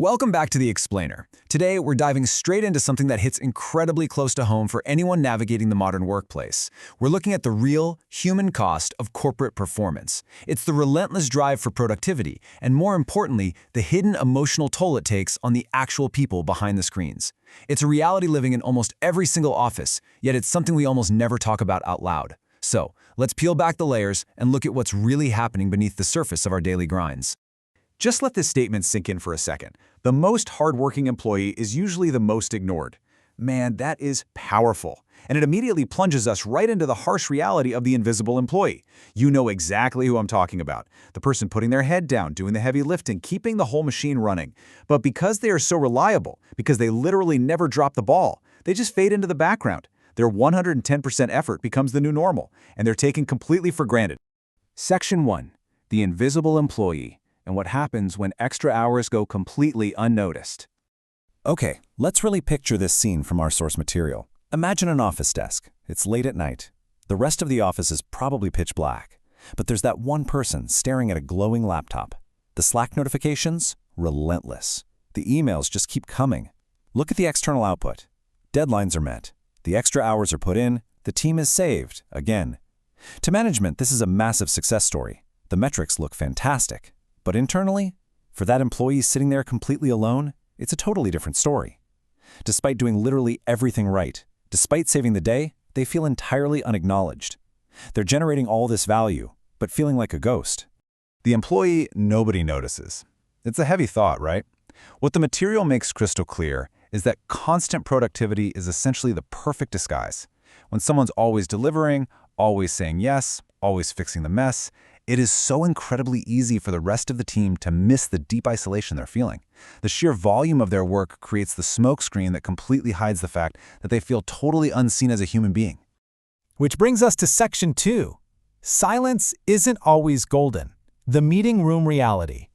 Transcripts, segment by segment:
Welcome back to The Explainer. Today, we're diving straight into something that hits incredibly close to home for anyone navigating the modern workplace. We're looking at the real, human cost of corporate performance. It's the relentless drive for productivity, and more importantly, the hidden emotional toll it takes on the actual people behind the screens. It's a reality living in almost every single office, yet it's something we almost never talk about out loud. So, let's peel back the layers and look at what's really happening beneath the surface of our daily grinds. Just let this statement sink in for a second. The most hardworking employee is usually the most ignored. Man, that is powerful. And it immediately plunges us right into the harsh reality of the invisible employee. You know exactly who I'm talking about. The person putting their head down, doing the heavy lifting, keeping the whole machine running. But because they are so reliable, because they literally never drop the ball, they just fade into the background. Their 110% effort becomes the new normal, and they're taken completely for granted. Section 1. The invisible employee, and what happens when extra hours go completely unnoticed. Okay, let's really picture this scene from our source material. Imagine an office desk. It's late at night. The rest of the office is probably pitch black. But there's that one person staring at a glowing laptop. The Slack notifications? Relentless. The emails just keep coming. Look at the external output. Deadlines are met. The extra hours are put in. The team is saved, again. To management, this is a massive success story. The metrics look fantastic. But internally, for that employee sitting there completely alone, it's a totally different story. Despite doing literally everything right, despite saving the day, they feel entirely unacknowledged. They're generating all this value, but feeling like a ghost. The employee nobody notices. It's a heavy thought, right? What the material makes crystal clear is that constant productivity is essentially the perfect disguise. When someone's always delivering, always saying yes, always fixing the mess, it is so incredibly easy for the rest of the team to miss the deep isolation they're feeling. The sheer volume of their work creates the smokescreen that completely hides the fact that they feel totally unseen as a human being. Which brings us to Section 2. Silence isn't always golden. The meeting room reality.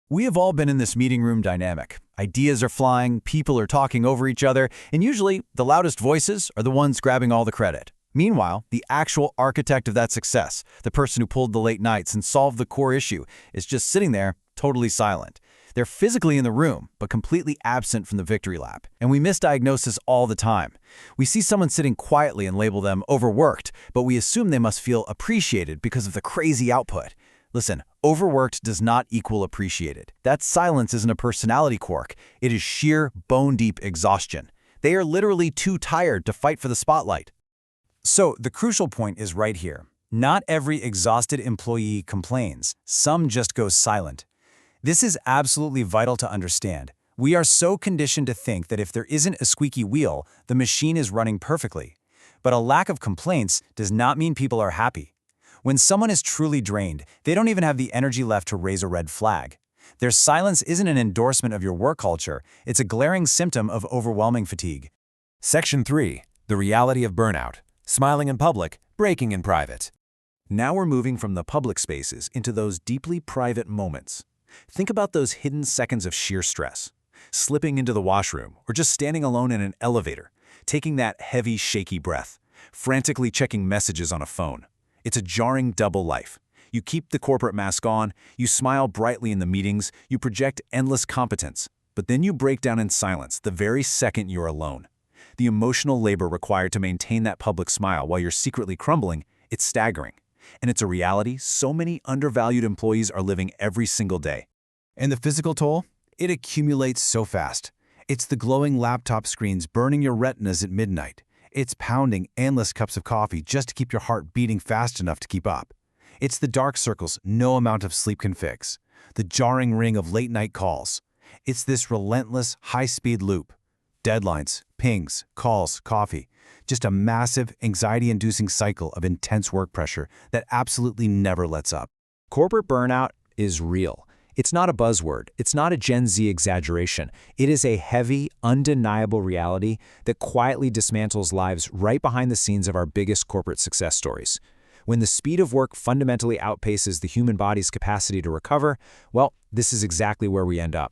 We have all been in this meeting room dynamic. Ideas are flying, people are talking over each other, and usually the loudest voices are the ones grabbing all the credit. Meanwhile, the actual architect of that success, the person who pulled the late nights and solved the core issue, is just sitting there, totally silent. They're physically in the room, but completely absent from the victory lap. And we misdiagnose this all the time. We see someone sitting quietly and label them overworked, but we assume they must feel appreciated because of the crazy output. Listen, overworked does not equal appreciated. That silence isn't a personality quirk. It is sheer, bone-deep exhaustion. They are literally too tired to fight for the spotlight. So, the crucial point is right here. Not every exhausted employee complains. Some just go silent. This is absolutely vital to understand. We are so conditioned to think that if there isn't a squeaky wheel, the machine is running perfectly. But a lack of complaints does not mean people are happy. When someone is truly drained, they don't even have the energy left to raise a red flag. Their silence isn't an endorsement of your work culture. It's a glaring symptom of overwhelming fatigue. Section 3. The reality of burnout. Smiling in public, breaking in private. Now we're moving from the public spaces into those deeply private moments. Think about those hidden seconds of sheer stress. Slipping into the washroom or just standing alone in an elevator, taking that heavy, shaky breath, frantically checking messages on a phone. It's a jarring double life. You keep the corporate mask on, you smile brightly in the meetings, you project endless competence, but then you break down in silence the very second you're alone. The emotional labor required to maintain that public smile while you're secretly crumbling, it's staggering. And it's a reality so many undervalued employees are living every single day. And the physical toll? It accumulates so fast. It's the glowing laptop screens burning your retinas at midnight. It's pounding endless cups of coffee just to keep your heart beating fast enough to keep up. It's the dark circles no amount of sleep can fix. The jarring ring of late-night calls. It's this relentless, high-speed loop. Deadlines, pings, calls, coffee. Just a massive, anxiety-inducing cycle of intense work pressure that absolutely never lets up. Corporate burnout is real. It's not a buzzword. It's not a Gen Z exaggeration. It is a heavy, undeniable reality that quietly dismantles lives right behind the scenes of our biggest corporate success stories. When the speed of work fundamentally outpaces the human body's capacity to recover, well, this is exactly where we end up.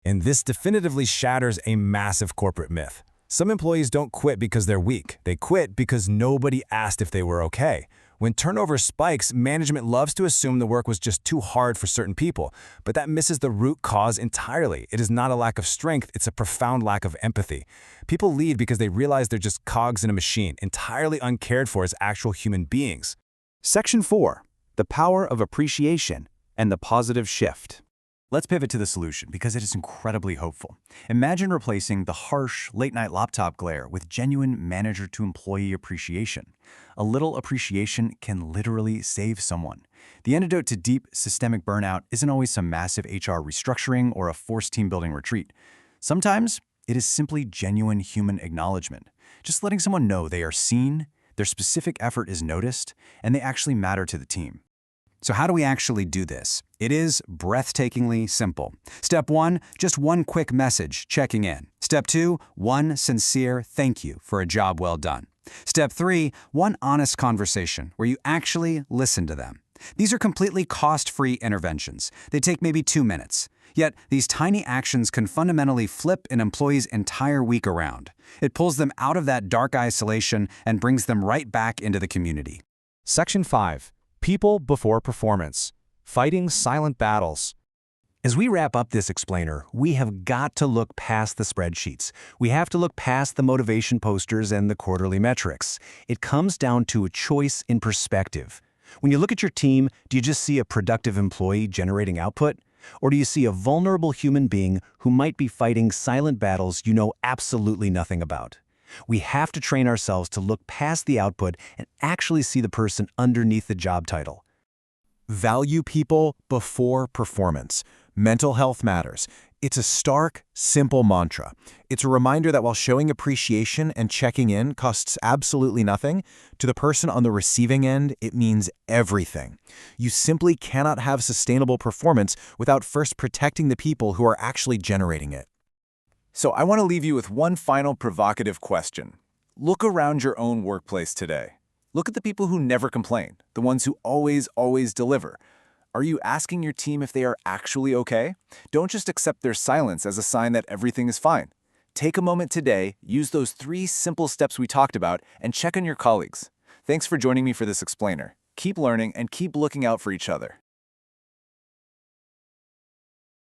And this definitively shatters a massive corporate myth. Some employees don't quit because they're weak. They quit because nobody asked if they were okay. When turnover spikes, management loves to assume the work was just too hard for certain people, but that misses the root cause entirely. It is not a lack of strength, it's a profound lack of empathy. People leave because they realize they're just cogs in a machine, entirely uncared for as actual human beings. Section 4. The power of appreciation and the positive shift. Let's pivot to the solution because it is incredibly hopeful. Imagine replacing the harsh, late-night laptop glare with genuine manager-to-employee appreciation. A little appreciation can literally save someone. The antidote to deep, systemic burnout isn't always some massive HR restructuring or a forced team-building retreat. Sometimes, it is simply genuine human acknowledgement. Just letting someone know they are seen, their specific effort is noticed, and they actually matter to the team. So how do we actually do this? It is breathtakingly simple. Step 1, just one quick message, checking in. Step 2, one sincere thank you for a job well done. Step 3, one honest conversation where you actually listen to them. These are completely cost-free interventions. They take maybe 2 minutes. Yet, these tiny actions can fundamentally flip an employee's entire week around. It pulls them out of that dark isolation and brings them right back into the community. Section 5. People before performance. Fighting silent battles. As we wrap up this explainer, we have got to look past the spreadsheets. We have to look past the motivation posters and the quarterly metrics. It comes down to a choice in perspective. When you look at your team, do you just see a productive employee generating output? Or do you see a vulnerable human being who might be fighting silent battles you know absolutely nothing about? We have to train ourselves to look past the output and actually see the person underneath the job title. Value people before performance. Mental health matters. It's a stark, simple mantra. It's a reminder that while showing appreciation and checking in costs absolutely nothing, to the person on the receiving end, it means everything. You simply cannot have sustainable performance without first protecting the people who are actually generating it. So I want to leave you with one final provocative question. Look around your own workplace today. Look at the people who never complain, the ones who always deliver. Are you asking your team if they are actually okay? Don't just accept their silence as a sign that everything is fine. Take a moment today, use those 3 simple steps we talked about, and check on your colleagues. Thanks for joining me for this explainer. Keep learning and keep looking out for each other.